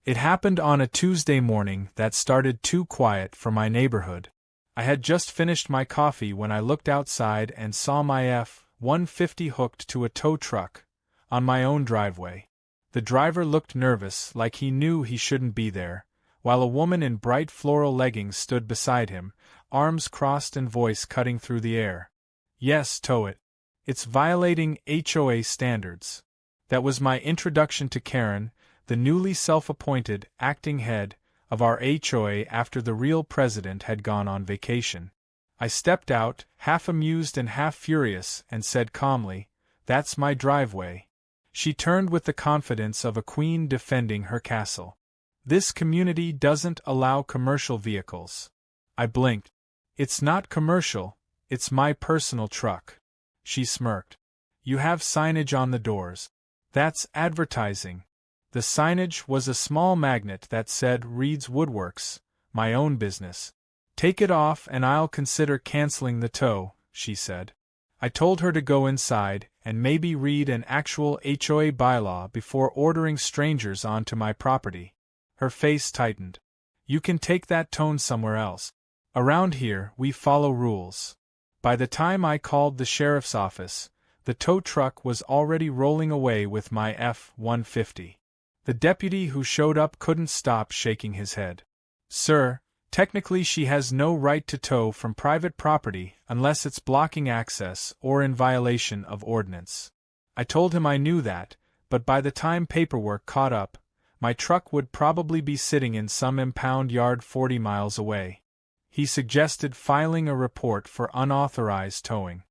It happened on a Tuesday morning that started too quiet for my neighborhood. I had just finished my coffee when I looked outside and saw my F-150 hooked to a tow truck on my own driveway. The driver looked nervous, like he knew he shouldn't be there, while a woman in bright floral leggings stood beside him, arms crossed and voice cutting through the air. "Yes, tow it. It's violating HOA standards." That was my introduction to Karen, the newly self-appointed acting head of our HOA after the real president had gone on vacation. I stepped out, half amused and half furious, and said calmly, "That's my driveway." She turned with the confidence of a queen defending her castle. "This community doesn't allow commercial vehicles." I blinked. "It's not commercial, it's my personal truck." She smirked. "You have signage on the doors. That's advertising." The signage was a small magnet that said Reed's Woodworks, my own business. "Take it off and I'll consider canceling the tow," she said. I told her to go inside and maybe read an actual HOA bylaw before ordering strangers onto my property. Her face tightened. "You can take that tone somewhere else. Around here, we follow rules." By the time I called the sheriff's office, the tow truck was already rolling away with my F-150. The deputy who showed up couldn't stop shaking his head. "Sir, technically she has no right to tow from private property unless it's blocking access or in violation of ordinance." I told him I knew that, but by the time paperwork caught up, my truck would probably be sitting in some impound yard 40 miles away. He suggested filing a report for unauthorized towing.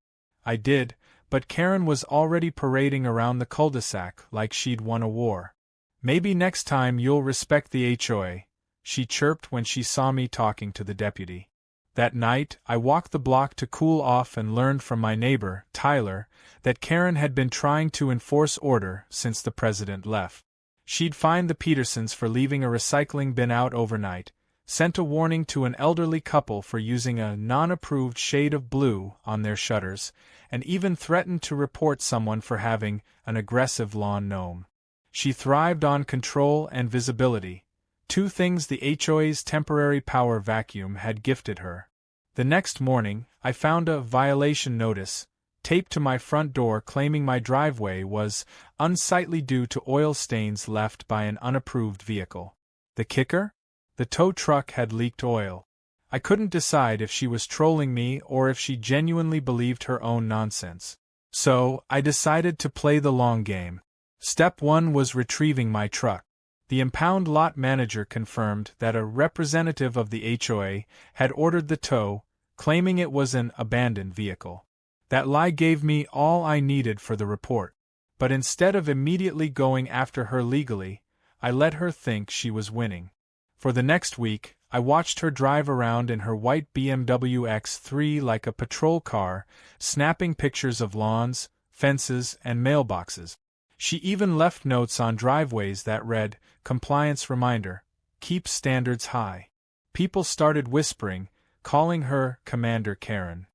I did, but Karen was already parading around the cul-de-sac like she'd won a war. "Maybe next time you'll respect the HOA," she chirped when she saw me talking to the deputy. That night, I walked the block to cool off and learned from my neighbor, Tyler, that Karen had been trying to enforce order since the president left. She'd fined the Petersons for leaving a recycling bin out overnight, sent a warning to an elderly couple for using a non-approved shade of blue on their shutters, and even threatened to report someone for having an aggressive lawn gnome. She thrived on control and visibility, two things the HOA's temporary power vacuum had gifted her. The next morning, I found a violation notice taped to my front door claiming my driveway was unsightly due to oil stains left by an unapproved vehicle. The kicker? The tow truck had leaked oil. I couldn't decide if she was trolling me or if she genuinely believed her own nonsense. So, I decided to play the long game. Step 1 was retrieving my truck. The impound lot manager confirmed that a representative of the HOA had ordered the tow, claiming it was an abandoned vehicle. That lie gave me all I needed for the report. But instead of immediately going after her legally, I let her think she was winning. For the next week, I watched her drive around in her white BMW X3 like a patrol car, snapping pictures of lawns, fences, and mailboxes. She even left notes on driveways that read, "Compliance reminder, keep standards high." People started whispering, calling her Commander Karen.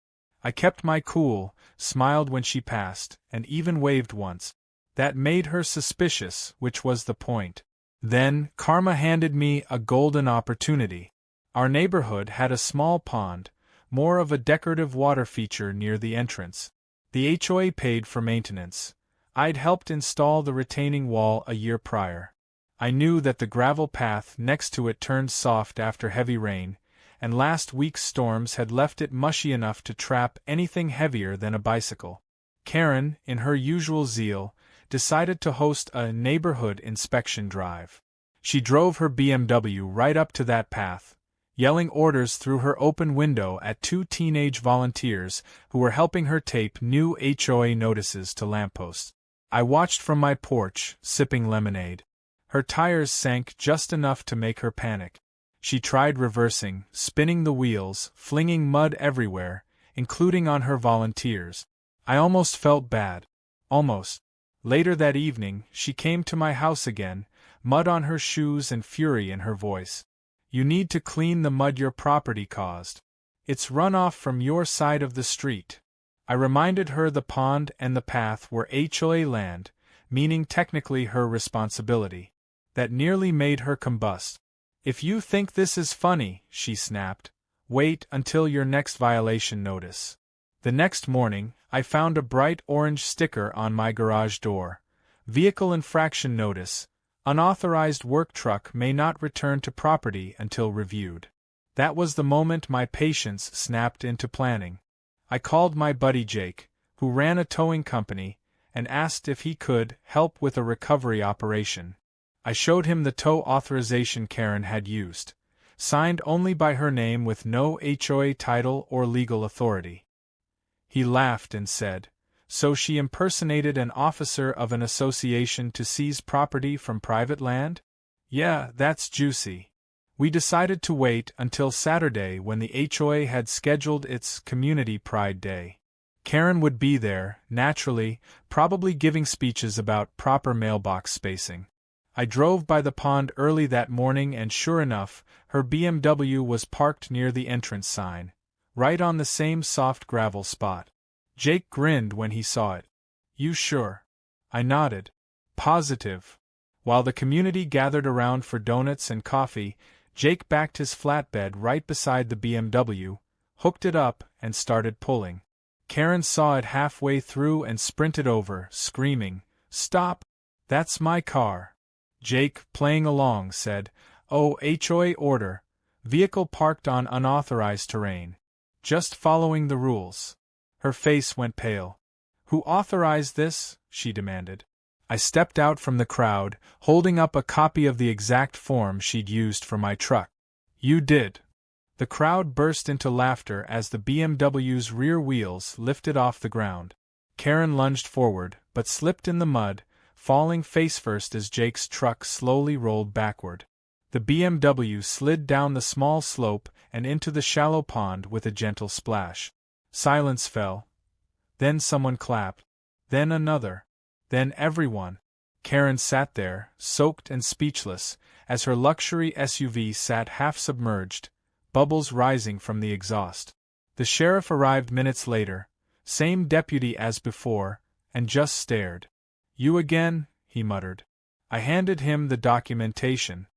I kept my cool, smiled when she passed, and even waved once. That made her suspicious, which was the point. Then, karma handed me a golden opportunity. Our neighborhood had a small pond, more of a decorative water feature near the entrance. The HOA paid for maintenance. I'd helped install the retaining wall a year prior. I knew that the gravel path next to it turned soft after heavy rain, and last week's storms had left it mushy enough to trap anything heavier than a bicycle. Karen, in her usual zeal, decided to host a neighborhood inspection drive. She drove her BMW right up to that path, yelling orders through her open window at two teenage volunteers who were helping her tape new HOA notices to lampposts. I watched from my porch, sipping lemonade. Her tires sank just enough to make her panic. She tried reversing, spinning the wheels, flinging mud everywhere, including on her volunteers. I almost felt bad. Almost. Later that evening, she came to my house again, mud on her shoes and fury in her voice. "You need to clean the mud your property caused. It's runoff from your side of the street." I reminded her the pond and the path were HOA land, meaning technically her responsibility. that nearly made her combust. "If you think this is funny," she snapped, "wait until your next violation notice." The next morning, I found a bright orange sticker on my garage door. "Vehicle infraction notice. Unauthorized work truck may not return to property until reviewed." That was the moment my patience snapped into planning. I called my buddy Jake, who ran a towing company, and asked if he could help with a recovery operation. I showed him the tow authorization Karen had used, signed only by her name with no HOA title or legal authority. He laughed and said, "So she impersonated an officer of an association to seize property from private land? Yeah, that's juicy." We decided to wait until Saturday when the HOA had scheduled its Community Pride Day. Karen would be there, naturally, probably giving speeches about proper mailbox spacing. I drove by the pond early that morning and sure enough, her BMW was parked near the entrance sign, right on the same soft gravel spot. Jake grinned when he saw it. "You sure?" I nodded. "Positive." While the community gathered around for donuts and coffee, Jake backed his flatbed right beside the BMW, hooked it up, and started pulling. Karen saw it halfway through and sprinted over, screaming, "Stop! That's my car." Jake, playing along, said, "Oh, HOA order. Vehicle parked on unauthorized terrain. Just following the rules." Her face went pale. "Who authorized this?" she demanded. I stepped out from the crowd, holding up a copy of the exact form she'd used for my truck. "You did." The crowd burst into laughter as the BMW's rear wheels lifted off the ground. Karen lunged forward, but slipped in the mud, falling face-first as Jake's truck slowly rolled backward. The BMW slid down the small slope and into the shallow pond with a gentle splash. Silence fell. Then someone clapped. Then another. Then everyone. Karen sat there, soaked and speechless, as her luxury SUV sat half-submerged, bubbles rising from the exhaust. The sheriff arrived minutes later, same deputy as before, and just stared. "You again?" he muttered. I handed him the documentation.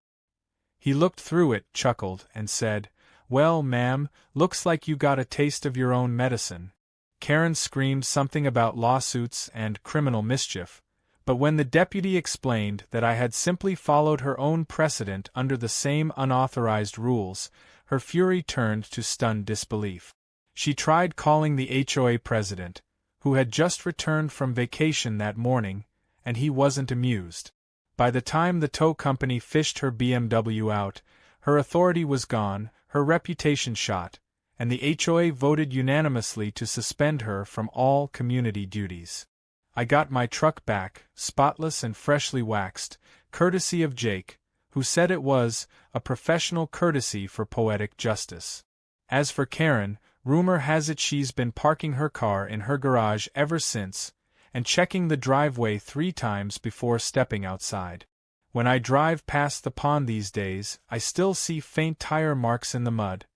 He looked through it, chuckled, and said, "Well, ma'am, looks like you got a taste of your own medicine." Karen screamed something about lawsuits and criminal mischief, but when the deputy explained that I had simply followed her own precedent under the same unauthorized rules, her fury turned to stunned disbelief. She tried calling the HOA president, who had just returned from vacation that morning, and he wasn't amused. By the time the tow company fished her BMW out, her authority was gone, her reputation shot, and the HOA voted unanimously to suspend her from all community duties. I got my truck back, spotless and freshly waxed, courtesy of Jake, who said it was a professional courtesy for poetic justice. As for Karen, rumor has it she's been parking her car in her garage ever since, and checking the driveway 3 times before stepping outside. When I drive past the pond these days, I still see faint tire marks in the mud,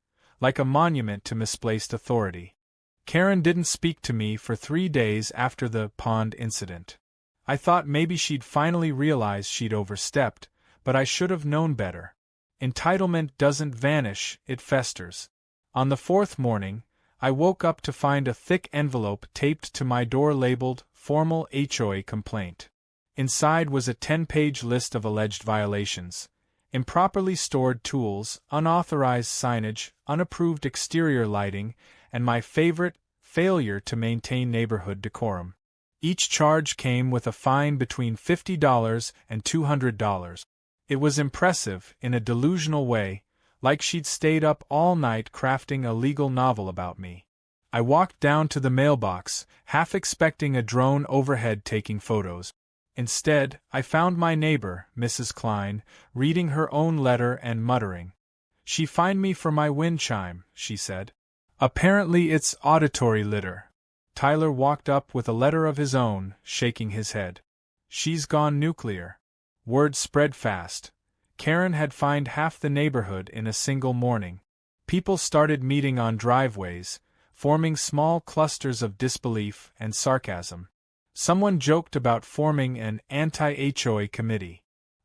like a monument to misplaced authority. Karen didn't speak to me for 3 days after the pond incident. I thought maybe she'd finally realize she'd overstepped, but I should have known better. Entitlement doesn't vanish, it festers. On the 4th morning, I woke up to find a thick envelope taped to my door labeled "Formal HOA Complaint." Inside was a 10-page list of alleged violations: improperly stored tools, unauthorized signage, unapproved exterior lighting, and my favorite, failure to maintain neighborhood decorum. Each charge came with a fine between $50 and $200. It was impressive, in a delusional way, like she'd stayed up all night crafting a legal novel about me. I walked down to the mailbox, half expecting a drone overhead taking photos. Instead, I found my neighbor, Mrs. Klein, reading her own letter and muttering. "She fined me for my wind chime," she said. "Apparently it's auditory litter." Tyler walked up with a letter of his own, shaking his head. "She's gone nuclear." Word spread fast. Karen had fined half the neighborhood in a single morning. People started meeting on driveways, forming small clusters of disbelief and sarcasm. Someone joked about forming an anti-HOA committee.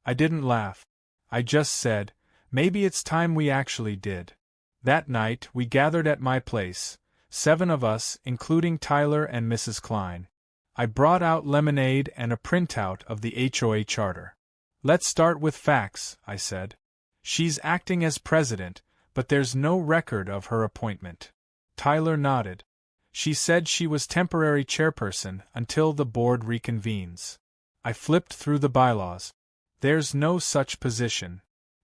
I didn't laugh. I just said, maybe it's time we actually did. That night, we gathered at my place, 7 of us, including Tyler and Mrs. Klein. I brought out lemonade and a printout of the HOA charter. Let's start with facts, I said. She's acting as president, but there's no record of her appointment. Tyler nodded. She said she was temporary chairperson until the board reconvenes. I flipped through the bylaws. There's no such position.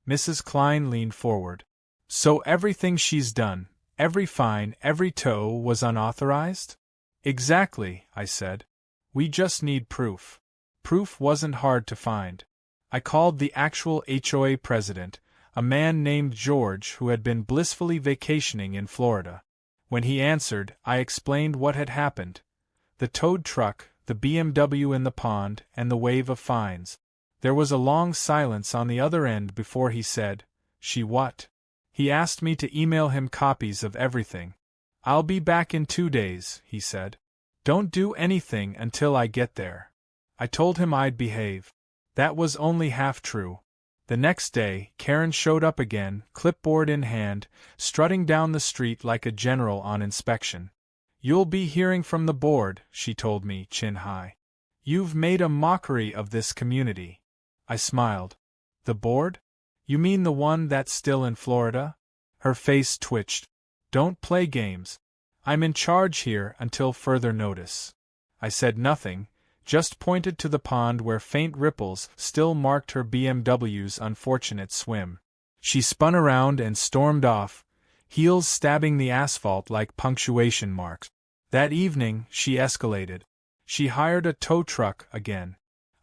Mrs. Klein leaned forward. So everything she's done, every fine, every tow, was unauthorized? Exactly, I said. We just need proof. Proof wasn't hard to find. I called the actual HOA president, a man named George who had been blissfully vacationing in Florida. When he answered, I explained what had happened. The towed truck, the BMW in the pond, and the wave of fines. There was a long silence on the other end before he said, "She what?" He asked me to email him copies of everything. "I'll be back in 2 days," he said. "Don't do anything until I get there." I told him I'd behave. That was only half true. The next day, Karen showed up again, clipboard in hand, strutting down the street like a general on inspection. "You'll be hearing from the board," she told me, chin high. "You've made a mockery of this community." I smiled. "The board? You mean the one that's still in Florida?" Her face twitched. "Don't play games. I'm in charge here until further notice." I said nothing, just pointed to the pond where faint ripples still marked her BMW's unfortunate swim. She spun around and stormed off, heels stabbing the asphalt like punctuation marks. That evening, she escalated. She hired a tow truck again.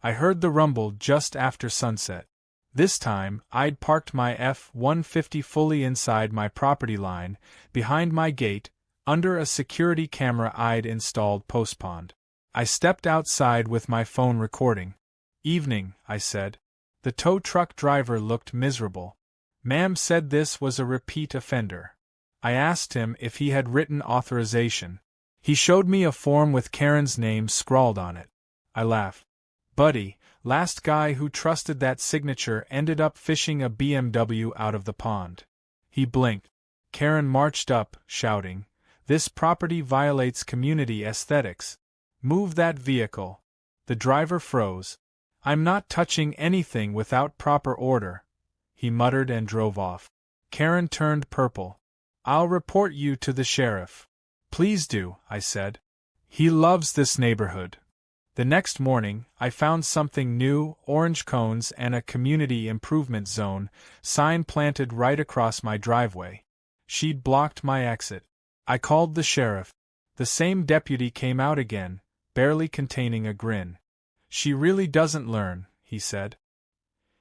I heard the rumble just after sunset. This time, I'd parked my F-150 fully inside my property line, behind my gate, under a security camera I'd installed post-pond. I stepped outside with my phone recording. "Evening," I said. The tow truck driver looked miserable. "Ma'am said this was a repeat offender." I asked him if he had written authorization. He showed me a form with Karen's name scrawled on it. I laughed. "Buddy, last guy who trusted that signature ended up fishing a BMW out of the pond." He blinked. Karen marched up, shouting, "This property violates community aesthetics. Move that vehicle." The driver froze. "I'm not touching anything without proper order," he muttered and drove off. Karen turned purple. "I'll report you to the sheriff." "Please do," I said. "He loves this neighborhood." The next morning, I found something new, orange cones and a community improvement zone sign planted right across my driveway. She'd blocked my exit. I called the sheriff. The same deputy came out again, barely containing a grin. "She really doesn't learn," he said.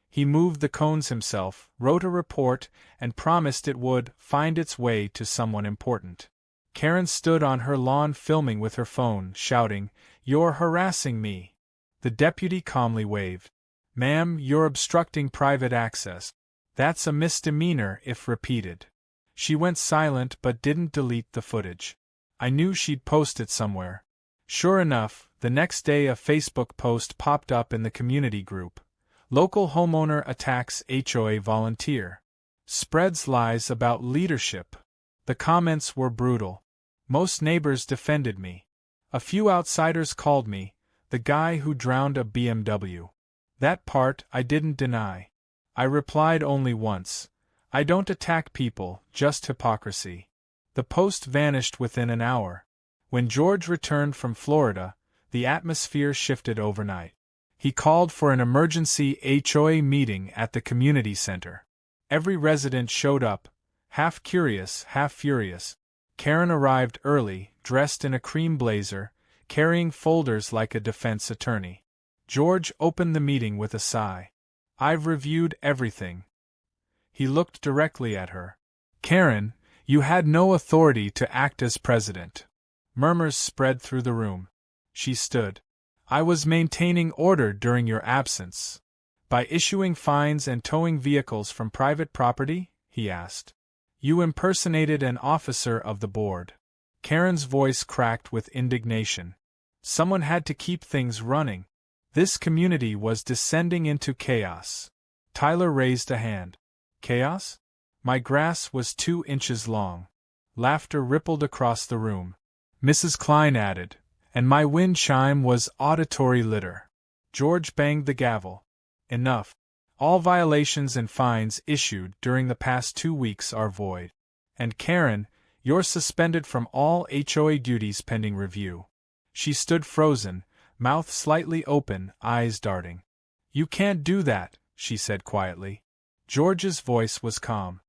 He moved the cones himself, wrote a report, and promised it would find its way to someone important. Karen stood on her lawn filming with her phone, shouting, "You're harassing me." The deputy calmly waved. "Ma'am, you're obstructing private access. That's a misdemeanor if repeated." She went silent but didn't delete the footage. I knew she'd post it somewhere. Sure enough, the next day a Facebook post popped up in the community group. "Local homeowner attacks HOA volunteer. Spreads lies about leadership." The comments were brutal. Most neighbors defended me. A few outsiders called me the guy who drowned a BMW. That part I didn't deny. I replied only once. "I don't attack people, just hypocrisy." The post vanished within an hour. When George returned from Florida, the atmosphere shifted overnight. He called for an emergency HOA meeting at the community center. Every resident showed up, half curious, half furious. Karen arrived early, dressed in a cream blazer, carrying folders like a defense attorney. George opened the meeting with a sigh. "I've reviewed everything." He looked directly at her. "Karen, you had no authority to act as president." Murmurs spread through the room. She stood. "I was maintaining order during your absence." "By issuing fines and towing vehicles from private property?" he asked. "You impersonated an officer of the board." Karen's voice cracked with indignation. "Someone had to keep things running. This community was descending into chaos. Tyler raised a hand. Chaos? My grass was 2 inches long. Laughter rippled across the room. Mrs. Klein added, and my wind chime was auditory litter. George banged the gavel. Enough. All violations and fines issued during the past 2 weeks are void. And Karen, you're suspended from all HOA duties pending review. She stood frozen, mouth slightly open, eyes darting. You can't do that, she said quietly. George's voice was calm.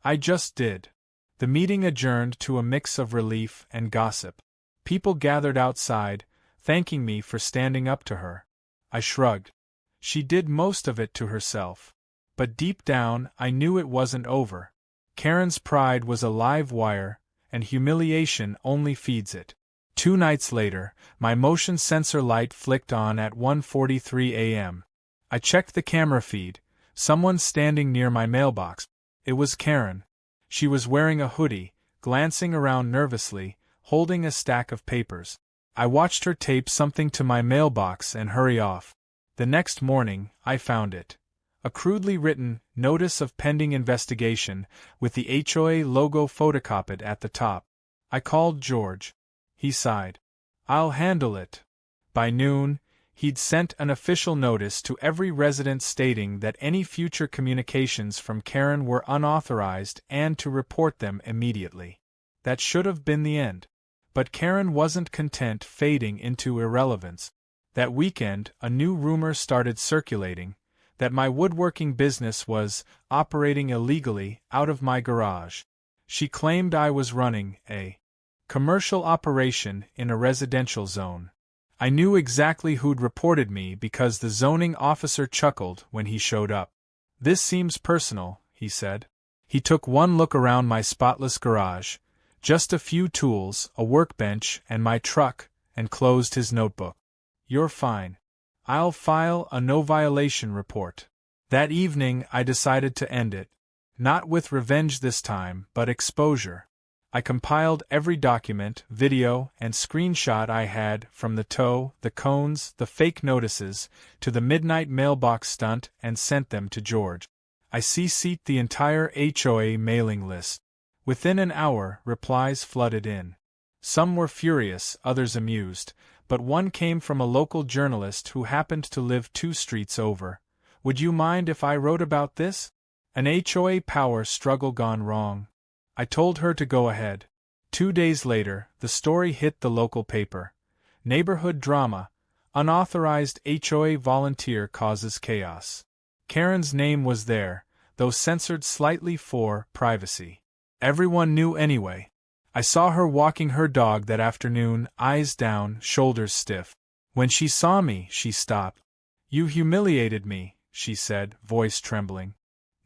I just did. The meeting adjourned to a mix of relief and gossip. People gathered outside, thanking me for standing up to her. I shrugged. She did most of it to herself. But deep down, I knew it wasn't over. Karen's pride was a live wire, and humiliation only feeds it. 2 nights later, my motion sensor light flicked on at 1:43 a.m. I checked the camera feed. Someone standing near my mailbox. It was Karen. She was wearing a hoodie, glancing around nervously, holding a stack of papers. I watched her tape something to my mailbox and hurry off. The next morning, I found it. A crudely written notice of pending investigation with the HOA logo photocopied at the top. I called George. He sighed. I'll handle it. By noon, he'd sent an official notice to every resident stating that any future communications from Karen were unauthorized and to report them immediately. That should have been the end. But Karen wasn't content fading into irrelevance. That weekend, a new rumor started circulating, that my woodworking business was operating illegally out of my garage. She claimed I was running a commercial operation in a residential zone. I knew exactly who'd reported me because the zoning officer chuckled when he showed up. This seems personal, he said. He took one look around my spotless garage, just a few tools, a workbench, and my truck, and closed his notebook. You're fine. I'll file a no-violation report. That evening I decided to end it. Not with revenge this time, but exposure. I compiled every document, video, and screenshot I had from the tow, the cones, the fake notices, to the midnight mailbox stunt and sent them to George. I CC'd the entire HOA mailing list. Within an hour, replies flooded in. Some were furious, others amused, but one came from a local journalist who happened to live 2 streets over. Would you mind if I wrote about this? An HOA power struggle gone wrong. I told her to go ahead. 2 days later, the story hit the local paper. Neighborhood drama. Unauthorized HOA volunteer causes chaos. Karen's name was there, though censored slightly for privacy. Everyone knew anyway. I saw her walking her dog that afternoon, eyes down, shoulders stiff. When she saw me, she stopped. You humiliated me, she said, voice trembling.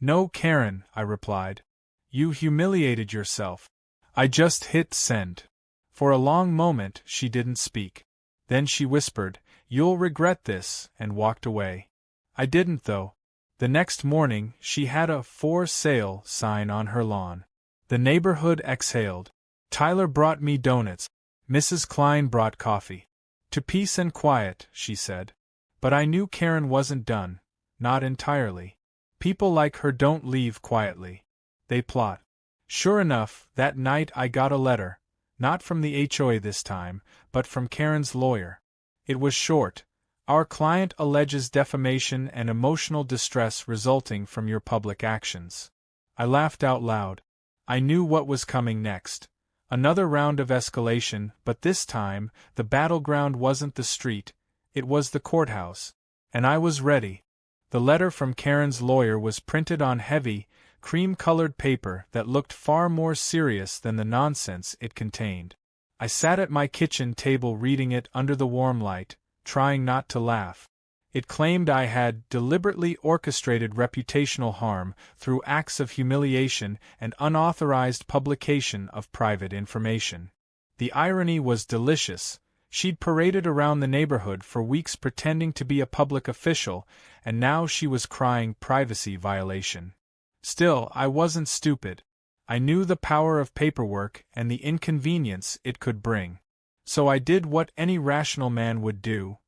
No, Karen, I replied. You humiliated yourself. I just hit send. For a long moment, she didn't speak. Then she whispered, You'll regret this, and walked away. I didn't though. The next morning, she had a for sale sign on her lawn. The neighborhood exhaled. Tyler brought me donuts. Mrs. Klein brought coffee. To peace and quiet, she said. But I knew Karen wasn't done. Not entirely. People like her don't leave quietly. They plot. Sure enough, that night I got a letter. Not from the HOA this time, but from Karen's lawyer. It was short. Our client alleges defamation and emotional distress resulting from your public actions. I laughed out loud. I knew what was coming next. Another round of escalation, but this time, the battleground wasn't the street, it was the courthouse. And I was ready. The letter from Karen's lawyer was printed on heavy, cream-colored paper that looked far more serious than the nonsense it contained. I sat at my kitchen table reading it under the warm light, trying not to laugh. It claimed I had deliberately orchestrated reputational harm through acts of humiliation and unauthorized publication of private information. The irony was delicious. She'd paraded around the neighborhood for weeks pretending to be a public official, and now she was crying privacy violation. Still, I wasn't stupid. I knew the power of paperwork and the inconvenience it could bring. So I did what any rational man would do.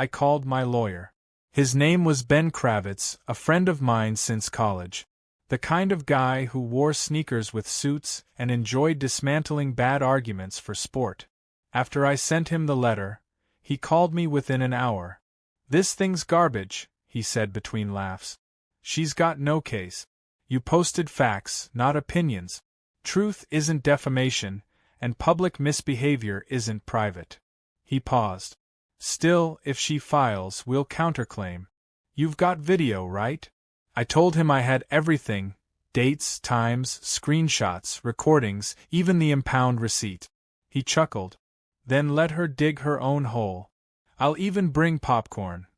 I called my lawyer. His name was Ben Kravitz, a friend of mine since college. The kind of guy who wore sneakers with suits and enjoyed dismantling bad arguments for sport. After I sent him the letter, he called me within an hour. "This thing's garbage," he said between laughs. "She's got no case. You posted facts, not opinions. Truth isn't defamation, and public misbehavior isn't private." He paused. "Still, if she files, we'll counterclaim. You've got video, right?" I told him I had everything: dates, times, screenshots, recordings, even the impound receipt. He chuckled. "Then let her dig her own hole. I'll even bring popcorn."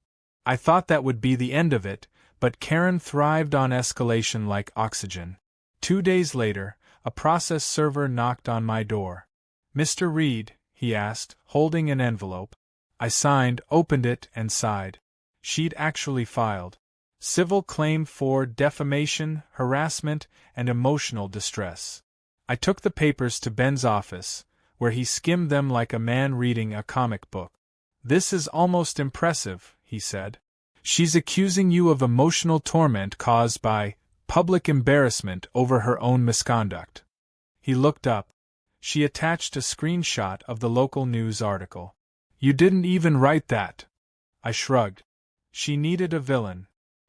I thought that would be the end of it, but Karen thrived on escalation like oxygen. 2 days later, a process server knocked on my door. "Mr. Reed," he asked, holding an envelope. I signed, opened it, and sighed. She'd actually filed. Civil claim for defamation, harassment, and emotional distress. I took the papers to Ben's office, where he skimmed them like a man reading a comic book. "This is almost impressive," he said. "She's accusing you of emotional torment caused by public embarrassment over her own misconduct." He looked up. She attached a screenshot of the local news article. "You didn't even write that." I shrugged. She needed a villain.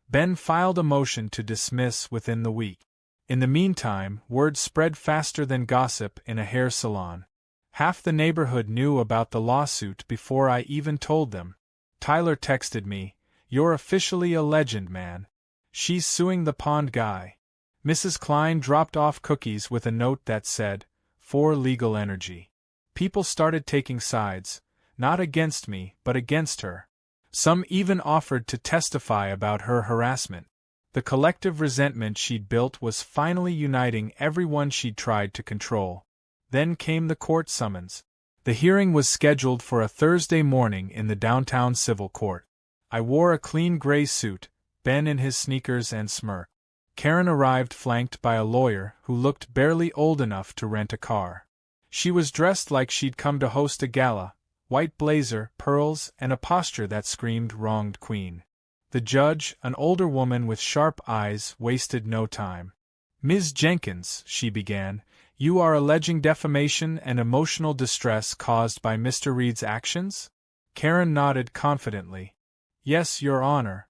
Ben filed a motion to dismiss within the week. In the meantime, word spread faster than gossip in a hair salon. Half the neighborhood knew about the lawsuit before I even told them. Tyler texted me, "You're officially a legend, man. She's suing the pond guy." Mrs. Klein dropped off cookies with a note that said, "For legal energy." People started taking sides, not against me, but against her. Some even offered to testify about her harassment. The collective resentment she'd built was finally uniting everyone she'd tried to control. Then came the court summons. The hearing was scheduled for a Thursday morning in the downtown civil court. I wore a clean gray suit, Ben in his sneakers and smirk. Karen arrived flanked by a lawyer who looked barely old enough to rent a car. She was dressed like she'd come to host a gala: white blazer, pearls, and a posture that screamed wronged queen. The judge, an older woman with sharp eyes, wasted no time. "Ms. Jenkins," she began, "you are alleging defamation and emotional distress caused by Mr. Reed's actions?" Karen nodded confidently. "Yes, Your Honor.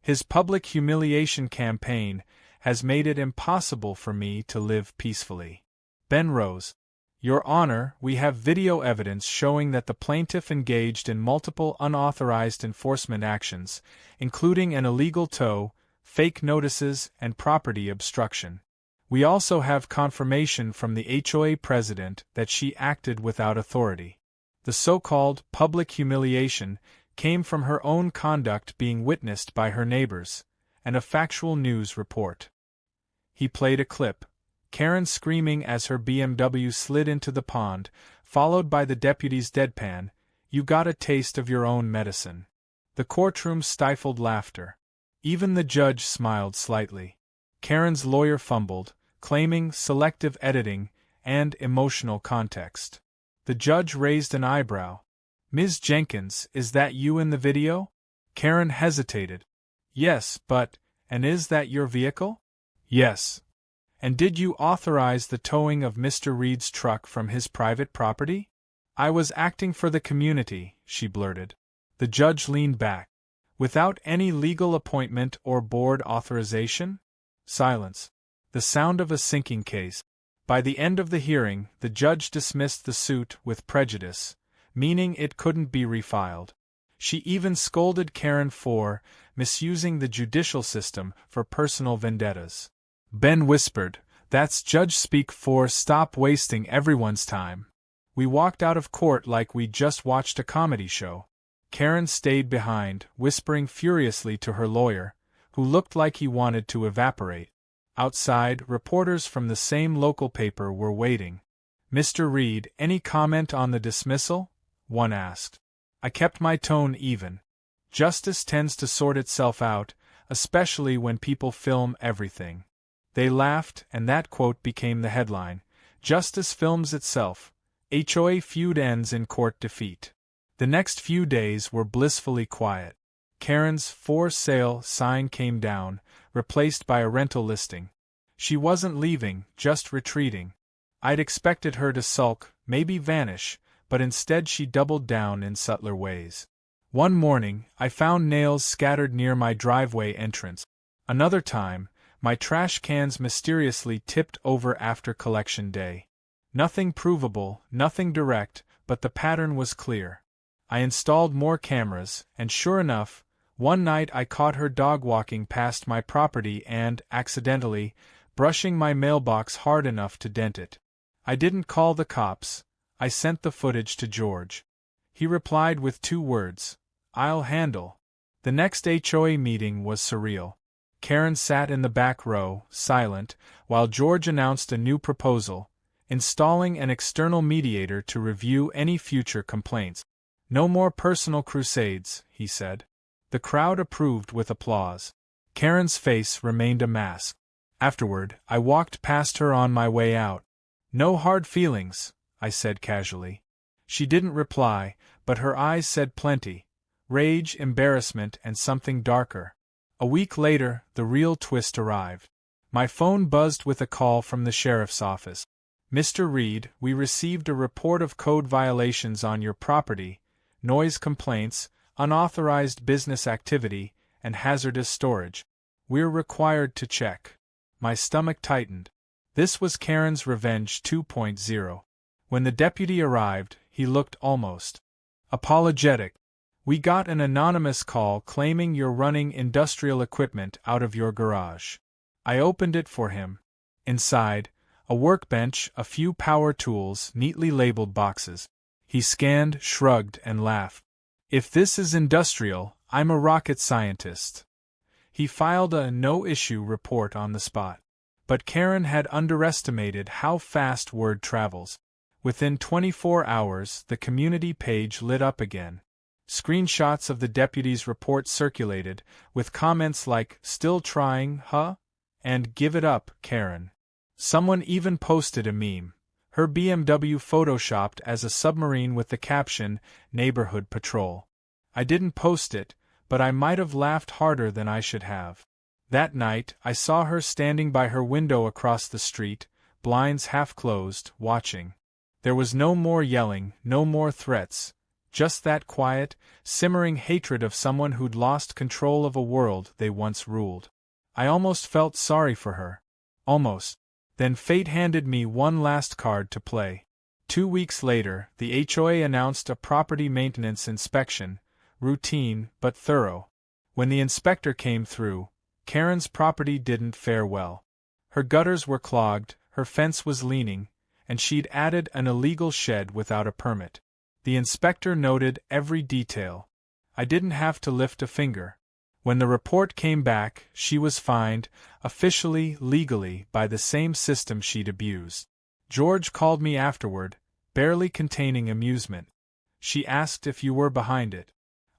His public humiliation campaign has made it impossible for me to live peacefully." Ben rose. "Your Honor, we have video evidence showing that the plaintiff engaged in multiple unauthorized enforcement actions, including an illegal tow, fake notices, and property obstruction. We also have confirmation from the HOA president that she acted without authority. The so-called public humiliation came from her own conduct being witnessed by her neighbors, and a factual news report." He played a clip. Karen screaming as her BMW slid into the pond, followed by the deputy's deadpan, "You got a taste of your own medicine." The courtroom stifled laughter. Even the judge smiled slightly. Karen's lawyer fumbled, claiming selective editing and emotional context. The judge raised an eyebrow. "Ms. Jenkins, is that you in the video?" Karen hesitated. "Yes, but, and is that your vehicle?" "Yes." "And did you authorize the towing of Mr. Reed's truck from his private property?" "I was acting for the community," she blurted. The judge leaned back. "Without any legal appointment or board authorization?" Silence. The sound of a sinking case. By the end of the hearing, the judge dismissed the suit with prejudice, meaning it couldn't be refiled. She even scolded Karen for misusing the judicial system for personal vendettas. Ben whispered, "That's judge speak for stop wasting everyone's time." We walked out of court like we'd just watched a comedy show. Karen stayed behind, whispering furiously to her lawyer, who looked like he wanted to evaporate. Outside, reporters from the same local paper were waiting. "Mr. Reed, any comment on the dismissal?" one asked. I kept my tone even. Justice tends to sort itself out, especially when people film everything. They laughed, and that quote became the headline. "Justice films itself. HOA feud ends in court defeat." The next few days were blissfully quiet. Karen's for sale sign came down, replaced by a rental listing. She wasn't leaving, just retreating. I'd expected her to sulk, maybe vanish, but instead she doubled down in subtler ways. One morning, I found nails scattered near my driveway entrance. Another time, my trash cans mysteriously tipped over after collection day. Nothing provable, nothing direct, but the pattern was clear. I installed more cameras, and sure enough, one night I caught her dog walking past my property and, accidentally, brushing my mailbox hard enough to dent it. I didn't call the cops, I sent the footage to George. He replied with 2 words, "I'll handle." The next HOA meeting was surreal. Karen sat in the back row, silent, while George announced a new proposal, installing an external mediator to review any future complaints. "No more personal crusades," he said. The crowd approved with applause. Karen's face remained a mask. Afterward, I walked past her on my way out. "No hard feelings," I said casually. She didn't reply, but her eyes said plenty: rage, embarrassment, and something darker. A week later, the real twist arrived. My phone buzzed with a call from the sheriff's office. "Mr. Reed, we received a report of code violations on your property, noise complaints, unauthorized business activity, and hazardous storage. We're required to check." My stomach tightened. This was Karen's Revenge 2.0. When the deputy arrived, he looked almost apologetic. "We got an anonymous call claiming you're running industrial equipment out of your garage." I opened it for him. Inside, a workbench, a few power tools, neatly labeled boxes. He scanned, shrugged, and laughed. "If this is industrial, I'm a rocket scientist." He filed a no-issue report on the spot. But Karen had underestimated how fast word travels. Within 24 hours, the community page lit up again. Screenshots of the deputy's report circulated, with comments like, "Still trying, huh?" and "Give it up, Karen." Someone even posted a meme. Her BMW photoshopped as a submarine with the caption, "Neighborhood Patrol." I didn't post it, but I might have laughed harder than I should have. That night, I saw her standing by her window across the street, blinds half closed, watching. There was no more yelling, no more threats, just that quiet, simmering hatred of someone who'd lost control of a world they once ruled. I almost felt sorry for her. Almost. Then fate handed me one last card to play. 2 weeks later, the HOA announced a property maintenance inspection, routine but thorough. When the inspector came through, Karen's property didn't fare well. Her gutters were clogged, her fence was leaning, and she'd added an illegal shed without a permit. The inspector noted every detail. I didn't have to lift a finger. When the report came back, she was fined, officially, legally, by the same system she'd abused. George called me afterward, barely containing amusement. "She asked if you were behind it."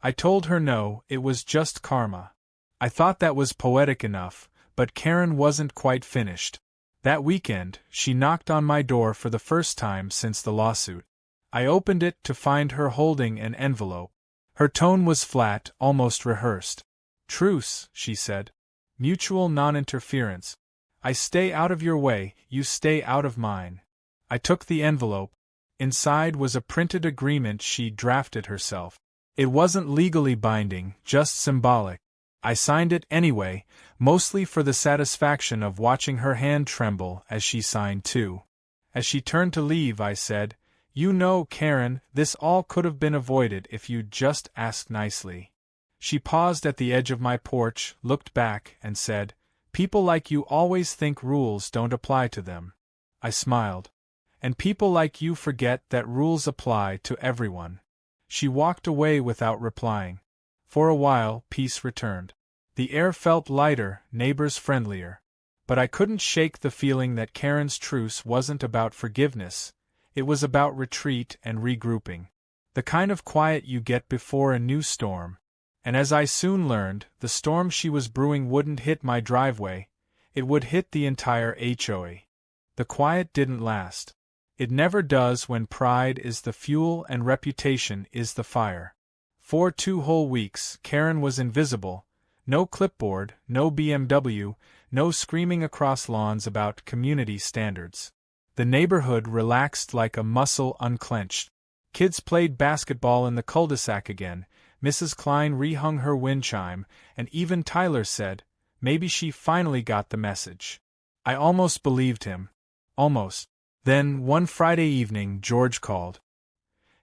I told her no, it was just karma. I thought that was poetic enough, but Karen wasn't quite finished. That weekend, she knocked on my door for the first time since the lawsuit. I opened it to find her holding an envelope. Her tone was flat, almost rehearsed. "Truce," she said. "Mutual non-interference. I stay out of your way, you stay out of mine." I took the envelope. Inside was a printed agreement she'd drafted herself. It wasn't legally binding, just symbolic. I signed it anyway, mostly for the satisfaction of watching her hand tremble as she signed too. As she turned to leave, I said, "You know, Karen, this all could have been avoided if you'd just asked nicely." She paused at the edge of my porch, looked back, and said, "People like you always think rules don't apply to them." I smiled. "And people like you forget that rules apply to everyone." She walked away without replying. For a while, peace returned. The air felt lighter, neighbors friendlier. But I couldn't shake the feeling that Karen's truce wasn't about forgiveness, it was about retreat and regrouping. The kind of quiet you get before a new storm. And as I soon learned, the storm she was brewing wouldn't hit my driveway, it would hit the entire HOA. The quiet didn't last. It never does when pride is the fuel and reputation is the fire. For 2 whole weeks, Karen was invisible. No clipboard, no BMW, no screaming across lawns about community standards. The neighborhood relaxed like a muscle unclenched. Kids played basketball in the cul-de-sac again, Mrs. Klein rehung her wind chime, and even Tyler said, maybe she finally got the message. I almost believed him. Almost. Then, one Friday evening, George called.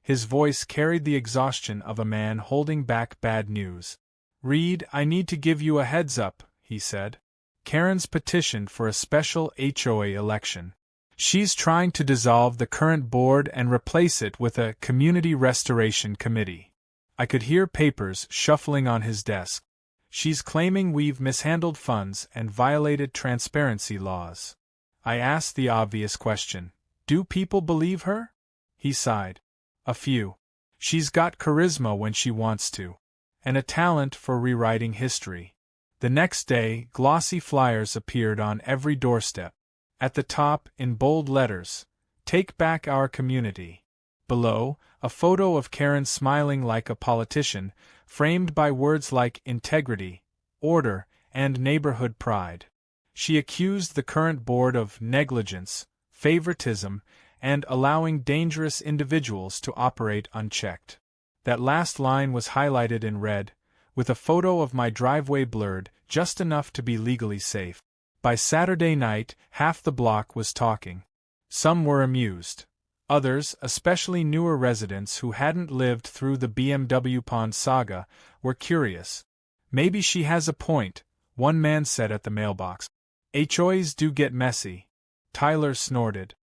His voice carried the exhaustion of a man holding back bad news. Reed, I need to give you a heads up, he said. Karen's petitioned for a special HOA election. She's trying to dissolve the current board and replace it with a community restoration committee. I could hear papers shuffling on his desk. She's claiming we've mishandled funds and violated transparency laws. I asked the obvious question. Do people believe her? He sighed. A few. She's got charisma when she wants to. And a talent for rewriting history. The next day, glossy flyers appeared on every doorstep. At the top, in bold letters, "Take back our community." Below, a photo of Karen smiling like a politician, framed by words like integrity, order, and neighborhood pride. She accused the current board of negligence, favoritism, and allowing dangerous individuals to operate unchecked. That last line was highlighted in red, with a photo of my driveway blurred, just enough to be legally safe. By Saturday night, half the block was talking. Some were amused. Others, especially newer residents who hadn't lived through the BMW Pond saga, were curious. Maybe she has a point, one man said at the mailbox. HOAs do get messy. Tyler snorted.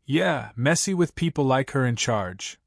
Yeah, messy with people like her in charge.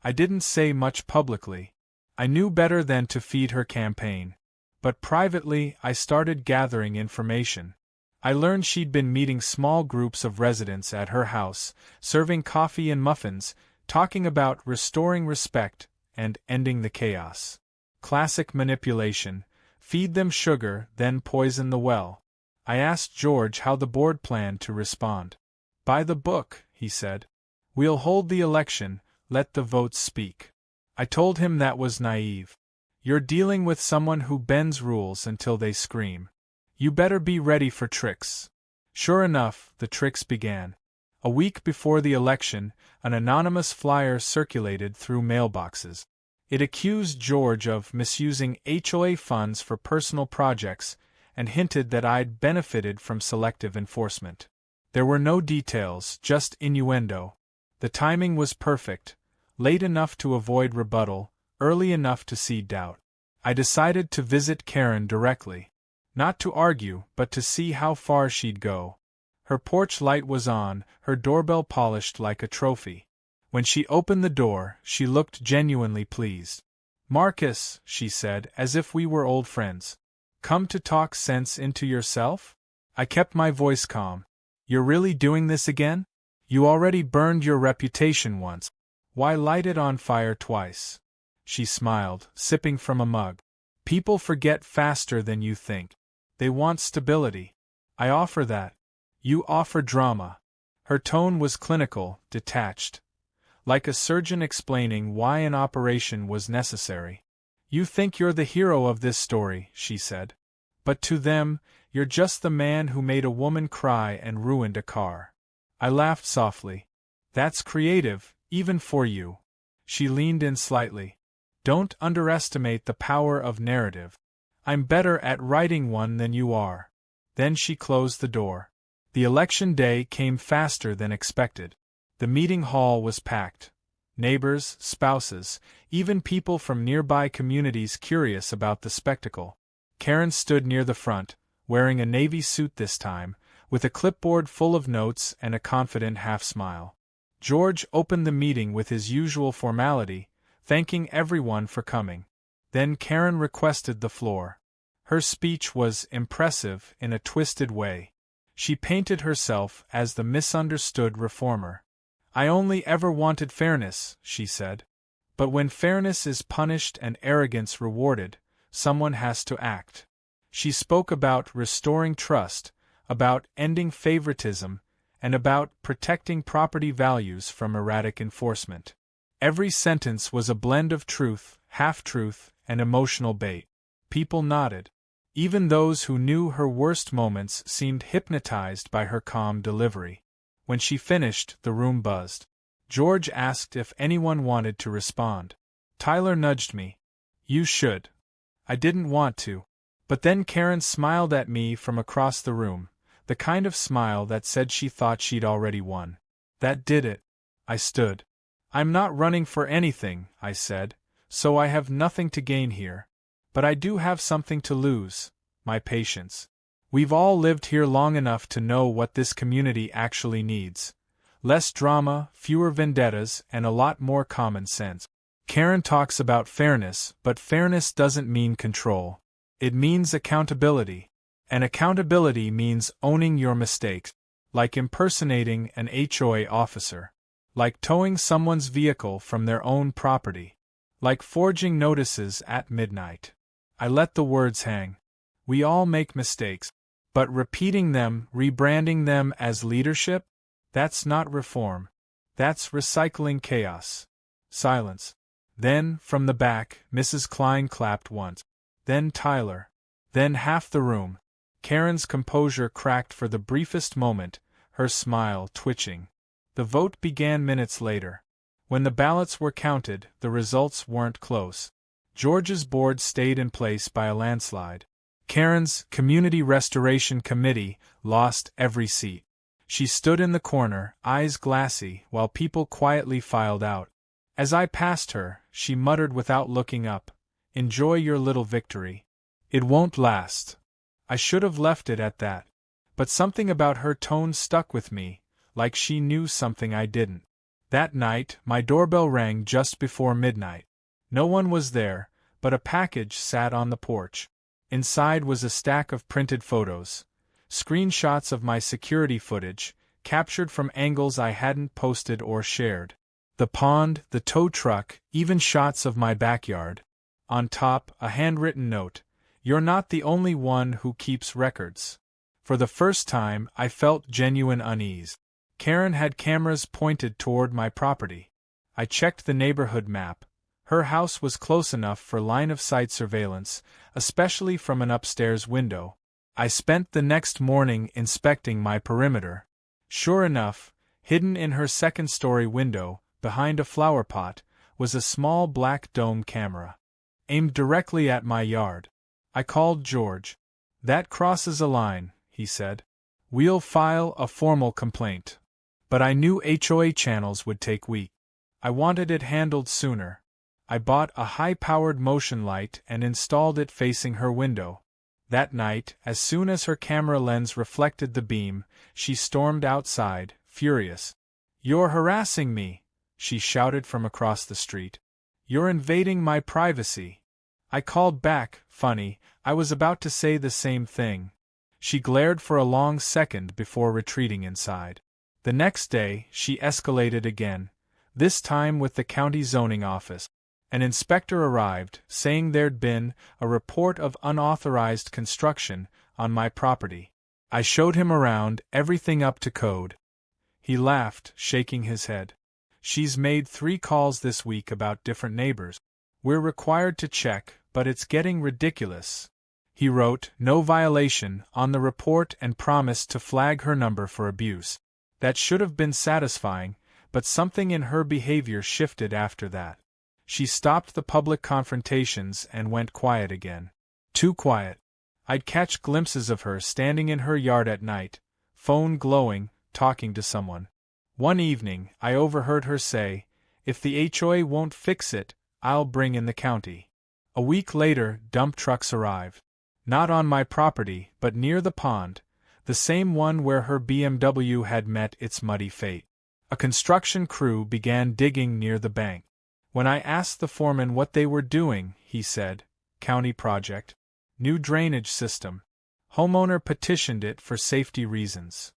I didn't say much publicly. I knew better than to feed her campaign. But privately, I started gathering information. I learned she'd been meeting small groups of residents at her house, serving coffee and muffins, talking about restoring respect and ending the chaos. Classic manipulation. Feed them sugar, then poison the well. I asked George how the board planned to respond. By the book, he said. We'll hold the election, let the votes speak. I told him that was naive. You're dealing with someone who bends rules until they scream. You better be ready for tricks. Sure enough, the tricks began. A week before the election, an anonymous flyer circulated through mailboxes. It accused George of misusing HOA funds for personal projects and hinted that I'd benefited from selective enforcement. There were no details, just innuendo. The timing was perfect, late enough to avoid rebuttal, early enough to seed doubt. I decided to visit Karen directly. Not to argue, but to see how far she'd go. Her porch light was on, her doorbell polished like a trophy. When she opened the door, she looked genuinely pleased. Marcus, she said, as if we were old friends. Come to talk sense into yourself? I kept my voice calm. You're really doing this again? You already burned your reputation once. Why light it on fire twice? She smiled, sipping from a mug. People forget faster than you think. They want stability. I offer that. You offer drama. Her tone was clinical, detached. Like a surgeon explaining why an operation was necessary. You think you're the hero of this story, she said. But to them, you're just the man who made a woman cry and ruined a car. I laughed softly. That's creative, even for you. She leaned in slightly. Don't underestimate the power of narrative. I'm better at writing one than you are. Then she closed the door. The election day came faster than expected. The meeting hall was packed. Neighbors, spouses, even people from nearby communities curious about the spectacle. Karen stood near the front, wearing a navy suit this time, with a clipboard full of notes and a confident half-smile. George opened the meeting with his usual formality, thanking everyone for coming. Then Karen requested the floor. Her speech was impressive in a twisted way. She painted herself as the misunderstood reformer. I only ever wanted fairness, she said. But when fairness is punished and arrogance rewarded, someone has to act. She spoke about restoring trust, about ending favoritism, and about protecting property values from erratic enforcement. Every sentence was a blend of truth, half-truth, and emotional bait. People nodded. Even those who knew her worst moments seemed hypnotized by her calm delivery. When she finished, the room buzzed. George asked if anyone wanted to respond. Tyler nudged me. You should. I didn't want to. But then Karen smiled at me from across the room, the kind of smile that said she thought she'd already won. That did it. I stood. I'm not running for anything, I said, so I have nothing to gain here. But I do have something to lose, my patience. We've all lived here long enough to know what this community actually needs. Less drama, fewer vendettas, and a lot more common sense. Karen talks about fairness, but fairness doesn't mean control. It means accountability. And accountability means owning your mistakes, like impersonating an HOA officer, like towing someone's vehicle from their own property, like forging notices at midnight. I let the words hang. We all make mistakes, but repeating them, rebranding them as leadership? That's not reform. That's recycling chaos. Silence. Then, from the back, Mrs. Klein clapped once. Then Tyler. Then half the room. Karen's composure cracked for the briefest moment, her smile twitching. The vote began minutes later. When the ballots were counted, the results weren't close. George's board stayed in place by a landslide. Karen's Community Restoration Committee lost every seat. She stood in the corner, eyes glassy, while people quietly filed out. As I passed her, she muttered without looking up, "Enjoy your little victory. It won't last." I should have left it at that. But something about her tone stuck with me, like she knew something I didn't. That night, my doorbell rang just before midnight. No one was there, but a package sat on the porch. Inside was a stack of printed photos, screenshots of my security footage, captured from angles I hadn't posted or shared. The pond, the tow truck, even shots of my backyard. On top, a handwritten note. You're not the only one who keeps records. For the first time, I felt genuine unease. Karen had cameras pointed toward my property. I checked the neighborhood map. Her house was close enough for line-of-sight surveillance, especially from an upstairs window. I spent the next morning inspecting my perimeter. Sure enough, hidden in her second-story window, behind a flower pot, was a small black dome camera, aimed directly at my yard. I called George. "That crosses a line," he said. "We'll file a formal complaint." But I knew HOA channels would take weeks. I wanted it handled sooner. I bought a high-powered motion light and installed it facing her window. That night, as soon as her camera lens reflected the beam, she stormed outside, furious. "You're harassing me!" she shouted from across the street. "You're invading my privacy." I called back, funny, I was about to say the same thing. She glared for a long second before retreating inside. The next day, she escalated again, this time with the county zoning office. An inspector arrived, saying there'd been a report of unauthorized construction on my property. I showed him around, everything up to code. He laughed, shaking his head. "She's made 3 calls this week about different neighbors. We're required to check, but it's getting ridiculous." He wrote, "No violation," on the report and promised to flag her number for abuse. That should have been satisfying, but something in her behavior shifted after that. She stopped the public confrontations and went quiet again. Too quiet. I'd catch glimpses of her standing in her yard at night, phone glowing, talking to someone. One evening, I overheard her say, "If the HOA won't fix it, I'll bring in the county." A week later, dump trucks arrived. Not on my property, but near the pond, the same one where her BMW had met its muddy fate. A construction crew began digging near the bank. When I asked the foreman what they were doing, he said, "County project. New drainage system. Homeowner petitioned it for safety reasons."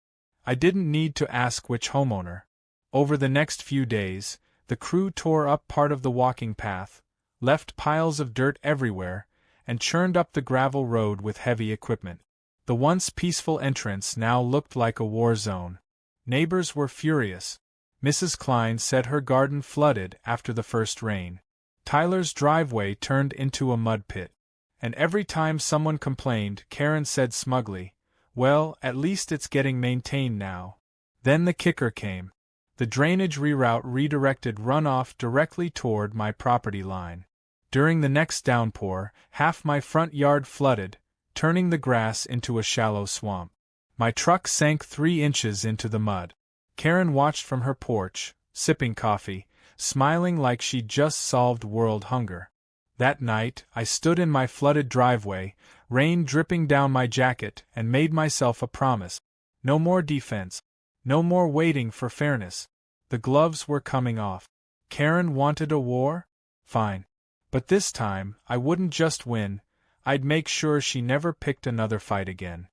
I didn't need to ask which homeowner. Over the next few days, the crew tore up part of the walking path, left piles of dirt everywhere, and churned up the gravel road with heavy equipment. The once peaceful entrance now looked like a war zone. Neighbors were furious. Mrs. Klein said her garden flooded after the first rain. Tyler's driveway turned into a mud pit. And every time someone complained, Karen said smugly, "Well, at least it's getting maintained now." Then the kicker came. The drainage reroute redirected runoff directly toward my property line. During the next downpour, half my front yard flooded, turning the grass into a shallow swamp. My truck sank 3 inches into the mud. Karen watched from her porch, sipping coffee, smiling like she'd just solved world hunger. That night, I stood in my flooded driveway, rain dripping down my jacket, and made myself a promise. No more defense. No more waiting for fairness. The gloves were coming off. Karen wanted a war? Fine. But this time, I wouldn't just win, I'd make sure she never picked another fight again.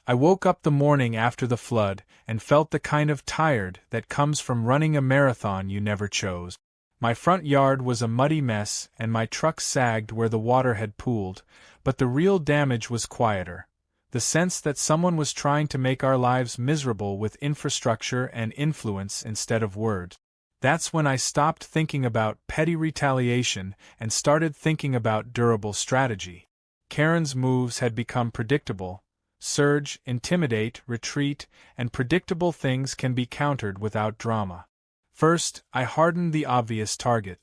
I woke up the morning after the flood and felt the kind of tired that comes from running a marathon you never chose. My front yard was a muddy mess and my truck sagged where the water had pooled, but the real damage was quieter. The sense that someone was trying to make our lives miserable with infrastructure and influence instead of words. That's when I stopped thinking about petty retaliation and started thinking about durable strategy. Karen's moves had become predictable. Surge, intimidate, retreat, and predictable things can be countered without drama. First, I hardened the obvious target.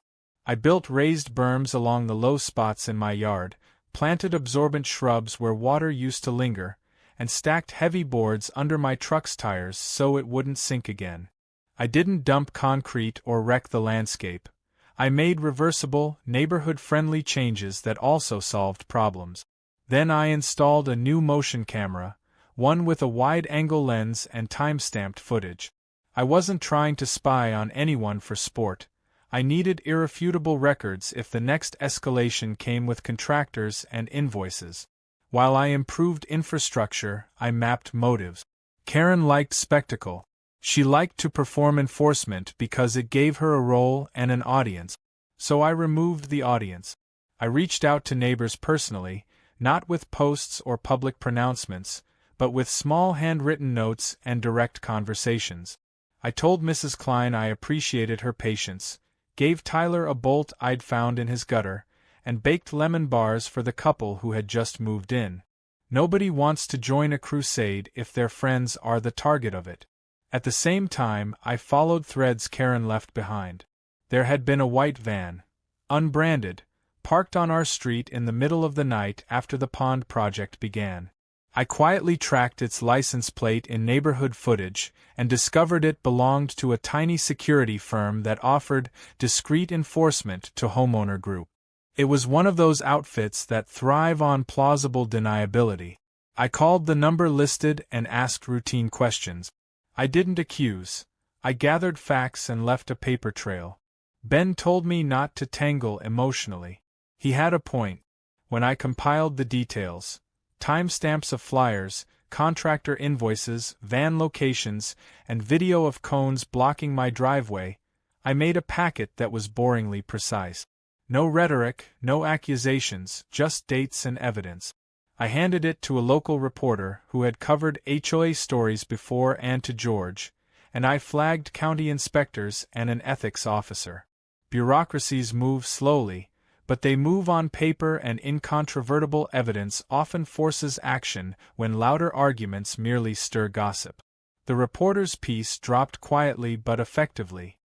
I built raised berms along the low spots in my yard, planted absorbent shrubs where water used to linger, and stacked heavy boards under my truck's tires so it wouldn't sink again. I didn't dump concrete or wreck the landscape. I made reversible, neighborhood-friendly changes that also solved problems. Then I installed a new motion camera, one with a wide-angle lens and time-stamped footage. I wasn't trying to spy on anyone for sport. I needed irrefutable records if the next escalation came with contractors and invoices. While I improved infrastructure, I mapped motives. Karen liked spectacle. She liked to perform enforcement because it gave her a role and an audience. So I removed the audience. I reached out to neighbors personally, not with posts or public pronouncements, but with small handwritten notes and direct conversations. I told Mrs. Klein I appreciated her patience, gave Tyler a bolt I'd found in his gutter, and baked lemon bars for the couple who had just moved in. Nobody wants to join a crusade if their friends are the target of it. At the same time, I followed threads Karen left behind. There had been a white van, unbranded, parked on our street in the middle of the night after the pond project began. I quietly tracked its license plate in neighborhood footage and discovered it belonged to a tiny security firm that offered discreet enforcement to homeowner group. It was one of those outfits that thrive on plausible deniability. I called the number listed and asked routine questions. I didn't accuse. I gathered facts and left a paper trail. Ben told me not to tangle emotionally. He had a point. When I compiled the details, timestamps of flyers, contractor invoices, van locations, and video of cones blocking my driveway, I made a packet that was boringly precise. No rhetoric, no accusations, just dates and evidence. I handed it to a local reporter who had covered HOA stories before and to George, and I flagged county inspectors and an ethics officer. Bureaucracies move slowly, but they move on paper, and incontrovertible evidence often forces action when louder arguments merely stir gossip. The reporter's piece dropped quietly but effectively.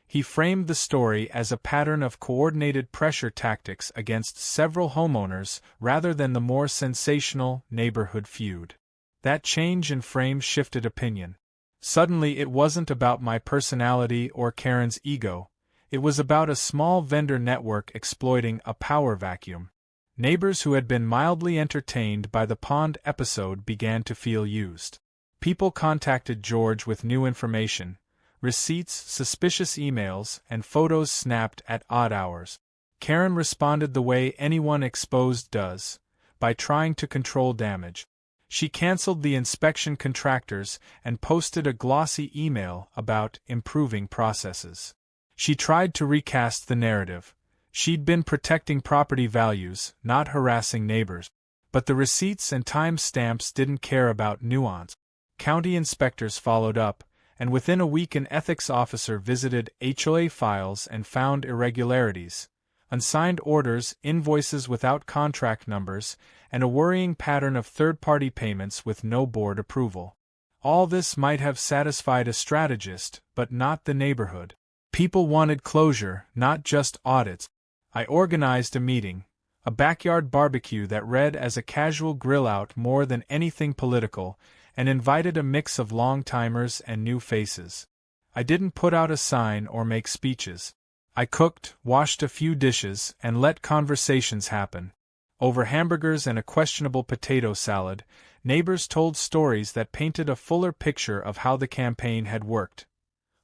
He framed the story as a pattern of coordinated pressure tactics against several homeowners rather than the more sensational neighborhood feud. That change in frame shifted opinion. Suddenly it wasn't about my personality or Karen's ego. It was about a small vendor network exploiting a power vacuum. Neighbors who had been mildly entertained by the pond episode began to feel used. People contacted George with new information, receipts, suspicious emails, and photos snapped at odd hours. Karen responded the way anyone exposed does, by trying to control damage. She canceled the inspection contractors and posted a glossy email about improving processes. She tried to recast the narrative. She'd been protecting property values, not harassing neighbors. But the receipts and time stamps didn't care about nuance. County inspectors followed up, and within a week an ethics officer visited HOA files and found irregularities, unsigned orders, invoices without contract numbers, and a worrying pattern of third-party payments with no board approval. All this might have satisfied a strategist, but not the neighborhood. People wanted closure, not just audits. I organized a meeting, a backyard barbecue that read as a casual grill-out more than anything political, and invited a mix of long-timers and new faces. I didn't put out a sign or make speeches. I cooked, washed a few dishes, and let conversations happen. Over hamburgers and a questionable potato salad, neighbors told stories that painted a fuller picture of how the campaign had worked.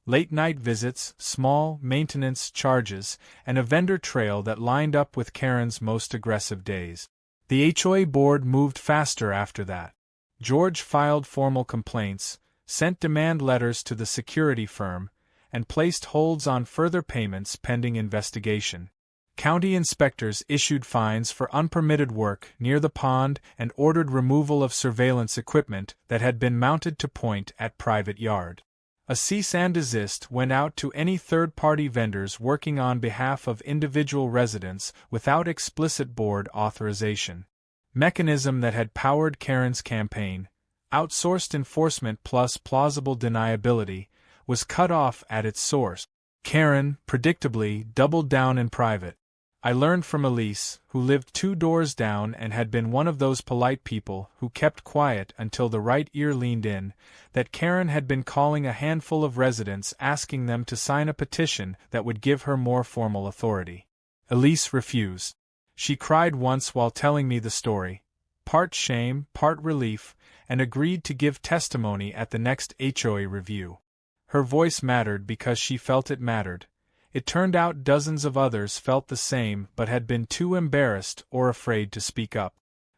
Late-night visits, small maintenance charges, and a vendor trail that lined up with Karen's most aggressive days. The HOA board moved faster after that. George filed formal complaints, sent demand letters to the security firm, and placed holds on further payments pending investigation. County inspectors issued fines for unpermitted work near the pond and ordered removal of surveillance equipment that had been mounted to point at private yard. A cease and desist went out to any third-party vendors working on behalf of individual residents without explicit board authorization. Mechanism that had powered Karen's campaign, outsourced enforcement plus plausible deniability, was cut off at its source. Karen, predictably, doubled down in private. I learned from Elise, who lived 2 doors down and had been one of those polite people who kept quiet until the right ear leaned in, that Karen had been calling a handful of residents asking them to sign a petition that would give her more formal authority. Elise refused. She cried once while telling me the story, part shame, part relief, and agreed to give testimony at the next HOA review. Her voice mattered because she felt it mattered. It turned out dozens of others felt the same but had been too embarrassed or afraid to speak up.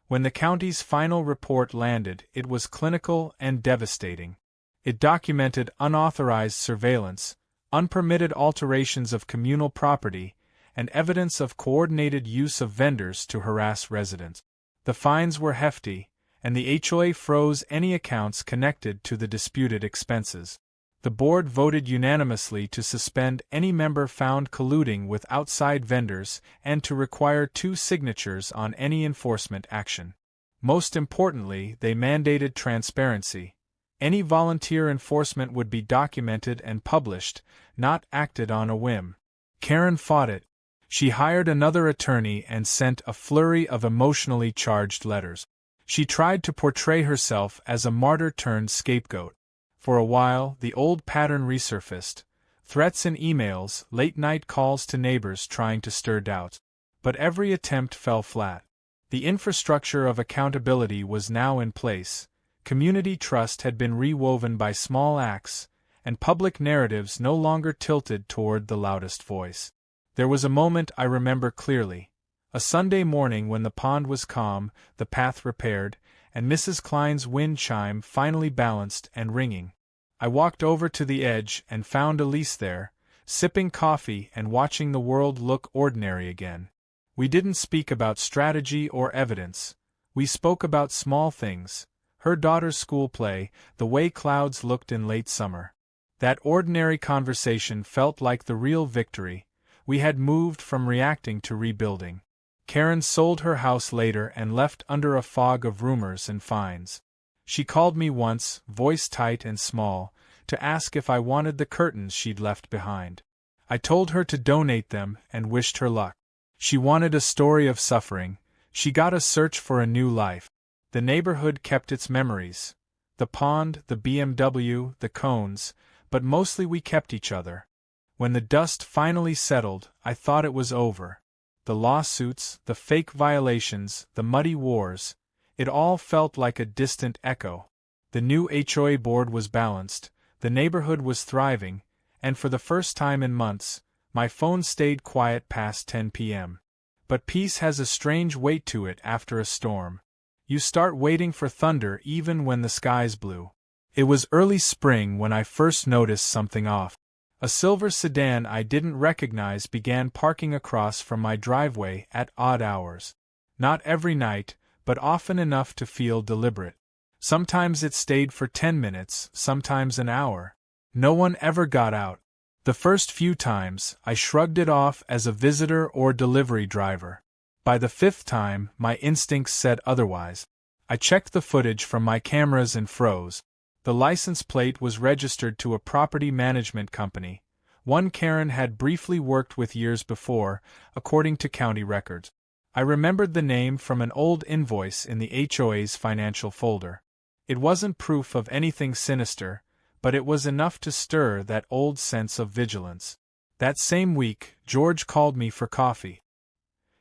When the county's final report landed, it was clinical and devastating. It documented unauthorized surveillance, unpermitted alterations of communal property, and evidence of coordinated use of vendors to harass residents. The fines were hefty, and the HOA froze any accounts connected to the disputed expenses. The board voted unanimously to suspend any member found colluding with outside vendors and to require 2 signatures on any enforcement action. Most importantly, they mandated transparency. Any volunteer enforcement would be documented and published, not acted on a whim. Karen fought it. She hired another attorney and sent a flurry of emotionally charged letters. She tried to portray herself as a martyr turned scapegoat. For a while, the old pattern resurfaced, threats and emails, late-night calls to neighbors trying to stir doubts. But every attempt fell flat. The infrastructure of accountability was now in place, community trust had been rewoven by small acts, and public narratives no longer tilted toward the loudest voice. There was a moment I remember clearly. A Sunday morning when the pond was calm, the path repaired, and Mrs. Klein's wind chime finally balanced and ringing. I walked over to the edge and found Elise there, sipping coffee and watching the world look ordinary again. We didn't speak about strategy or evidence. We spoke about small things, her daughter's school play, the way clouds looked in late summer. That ordinary conversation felt like the real victory. We had moved from reacting to rebuilding. Karen sold her house later and left under a fog of rumors and fines. She called me once, voice tight and small, to ask if I wanted the curtains she'd left behind. I told her to donate them and wished her luck. She wanted a story of suffering. She got a search for a new life. The neighborhood kept its memories. The pond, the BMW, the cones, but mostly we kept each other. When the dust finally settled, I thought it was over. The lawsuits, the fake violations, the muddy wars, it all felt like a distant echo. The new HOA board was balanced, the neighborhood was thriving, and for the first time in months, my phone stayed quiet past 10 p.m. But peace has a strange weight to it after a storm. You start waiting for thunder even when the sky's blue. It was early spring when I first noticed something off. A silver sedan I didn't recognize began parking across from my driveway at odd hours. Not every night, but often enough to feel deliberate. Sometimes it stayed for 10 minutes, sometimes an hour. No one ever got out. The first few times, I shrugged it off as a visitor or delivery driver. By the fifth time, my instincts said otherwise. I checked the footage from my cameras and froze. The license plate was registered to a property management company, one Karen had briefly worked with years before, according to county records. I remembered the name from an old invoice in the HOA's financial folder. It wasn't proof of anything sinister, but it was enough to stir that old sense of vigilance. That same week, George called me for coffee.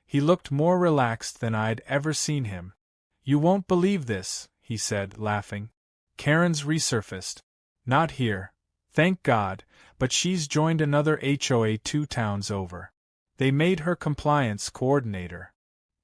He looked more relaxed than I'd ever seen him. "You won't believe this," he said, laughing. "Karen's resurfaced. Not here, thank God, but she's joined another HOA 2 towns over. They made her compliance coordinator."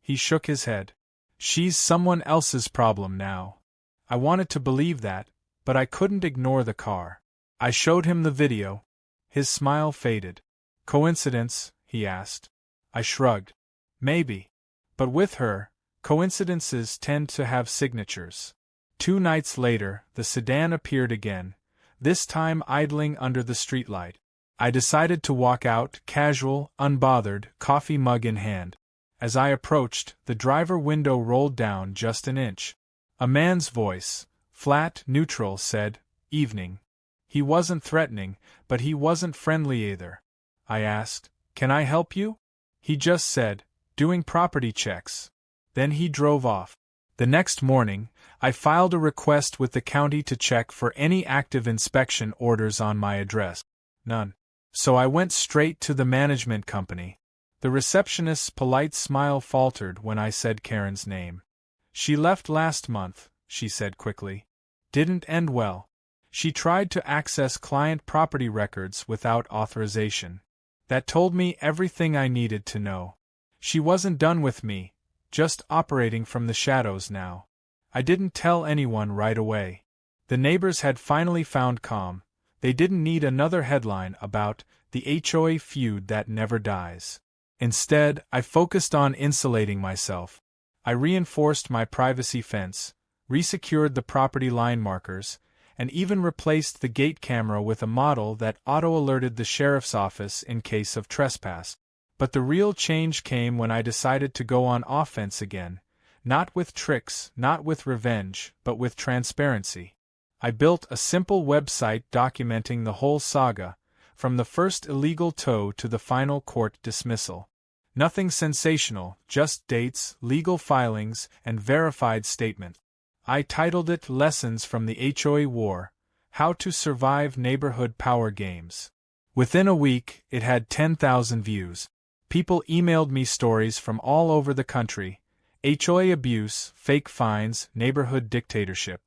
He shook his head. "She's someone else's problem now." I wanted to believe that, but I couldn't ignore the car. I showed him the video. His smile faded. "Coincidence?" he asked. I shrugged. "Maybe. But with her, coincidences tend to have signatures." 2 nights later, the sedan appeared again, this time idling under the streetlight. I decided to walk out, casual, unbothered, coffee mug in hand. As I approached, the driver window rolled down just an inch. A man's voice, flat, neutral, said, "Evening." He wasn't threatening, but he wasn't friendly either. I asked, "Can I help you?" He just said, "Doing property checks." Then he drove off. The next morning, I filed a request with the county to check for any active inspection orders on my address. None. So I went straight to the management company. The receptionist's polite smile faltered when I said Karen's name. "She left last month," she said quickly. "Didn't end well. She tried to access client property records without authorization. That told me everything I needed to know. She wasn't done with me, just operating from the shadows now." I didn't tell anyone right away. The neighbors had finally found calm. They didn't need another headline about the HOA feud that never dies. Instead, I focused on insulating myself. I reinforced my privacy fence, resecured the property line markers, and even replaced the gate camera with a model that auto-alerted the sheriff's office in case of trespass. But the real change came when I decided to go on offense again. Not with tricks, not with revenge, but with transparency. I built a simple website documenting the whole saga, from the first illegal tow to the final court dismissal. Nothing sensational, just dates, legal filings, and verified statements. I titled it Lessons from the HOA War: How to Survive Neighborhood Power Games. Within a week, it had 10,000 views. People emailed me stories from all over the country: HOA abuse, fake fines, neighborhood dictatorship.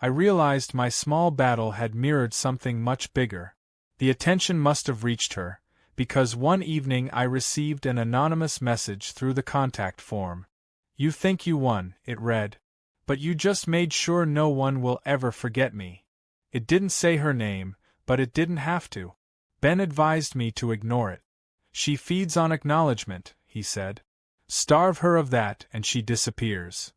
I realized my small battle had mirrored something much bigger. The attention must have reached her, because one evening I received an anonymous message through the contact form. "You think you won," it read. "But you just made sure no one will ever forget me." It didn't say her name, but it didn't have to. Ben advised me to ignore it. "She feeds on acknowledgement," he said. "Starve her of that and she disappears."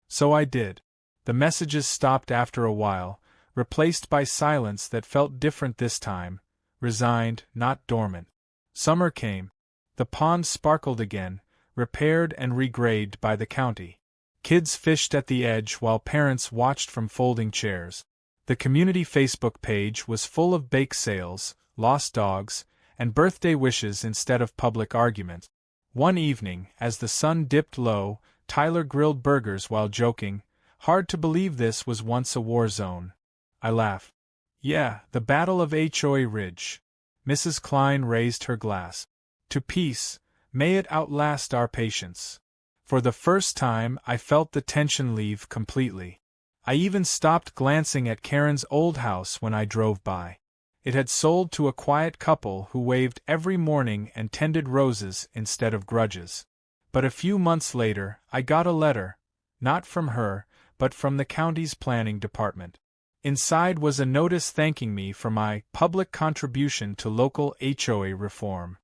So I did. The messages stopped after a while, replaced by silence that felt different this time, resigned, not dormant. Summer came. The pond sparkled again, repaired and regraded by the county. Kids fished at the edge while parents watched from folding chairs. The community Facebook page was full of bake sales, lost dogs, and birthday wishes instead of public argument. One evening, as the sun dipped low, Tyler grilled burgers while joking, "Hard to believe this was once a war zone." I laughed. "Yeah, the Battle of HOA Ridge." Mrs. Klein raised her glass. "To peace, may it outlast our patience." For the first time, I felt the tension leave completely. I even stopped glancing at Karen's old house when I drove by. It had sold to a quiet couple who waved every morning and tended roses instead of grudges. But a few months later, I got a letter, not from her, but from the county's planning department. Inside was a notice thanking me for my public contribution to local HOA reform.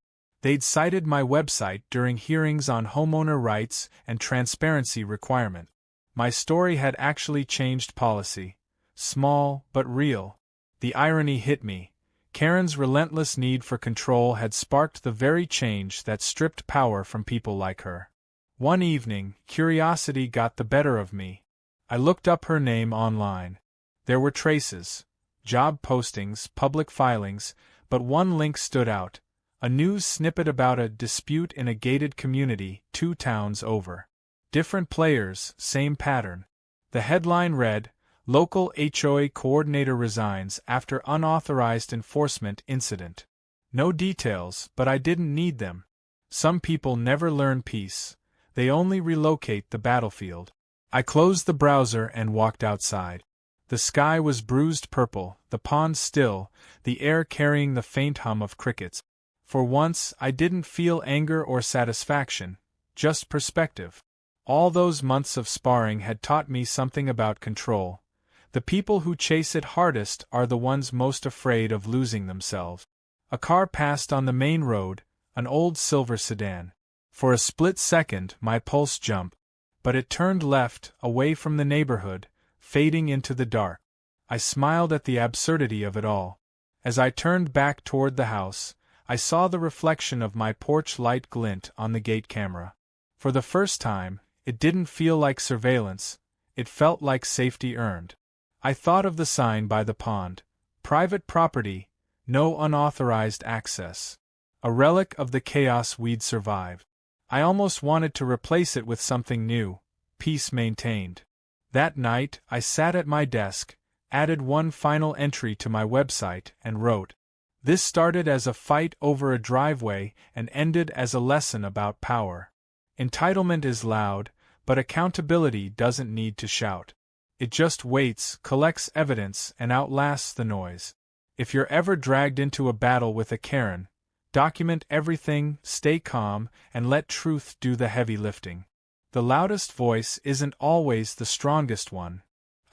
They'd cited my website during hearings on homeowner rights and transparency requirement. My story had actually changed policy. Small, but real. The irony hit me. Karen's relentless need for control had sparked the very change that stripped power from people like her. One evening, curiosity got the better of me. I looked up her name online. There were traces, job postings, public filings, but one link stood out: a news snippet about a dispute in a gated community 2 towns over. Different players, same pattern. The headline read, "Local HOA coordinator resigns after unauthorized enforcement incident." No details, but I didn't need them. Some people never learn peace. They only relocate the battlefield. I closed the browser and walked outside. The sky was bruised purple, the pond still, the air carrying the faint hum of crickets. For once, I didn't feel anger or satisfaction, just perspective. All those months of sparring had taught me something about control. The people who chase it hardest are the ones most afraid of losing themselves. A car passed on the main road, an old silver sedan. For a split second, my pulse jumped. But it turned left, away from the neighborhood, fading into the dark. I smiled at the absurdity of it all. As I turned back toward the house, I saw the reflection of my porch light glint on the gate camera. For the first time, it didn't feel like surveillance, it felt like safety earned. I thought of the sign by the pond: private property, no unauthorized access. A relic of the chaos we'd survived. I almost wanted to replace it with something new: peace maintained. That night, I sat at my desk, added one final entry to my website, and wrote. This started as a fight over a driveway and ended as a lesson about power. Entitlement is loud, but accountability doesn't need to shout. It just waits, collects evidence, and outlasts the noise. If you're ever dragged into a battle with a Karen, document everything, stay calm, and let truth do the heavy lifting. The loudest voice isn't always the strongest one.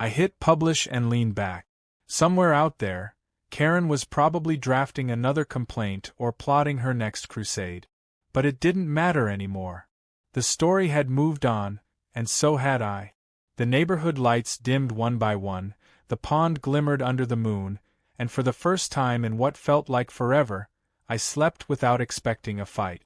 I hit publish and leaned back. Somewhere out there, Karen was probably drafting another complaint or plotting her next crusade. But it didn't matter anymore. The story had moved on, and so had I. The neighborhood lights dimmed one by one, the pond glimmered under the moon, and for the first time in what felt like forever, I slept without expecting a fight.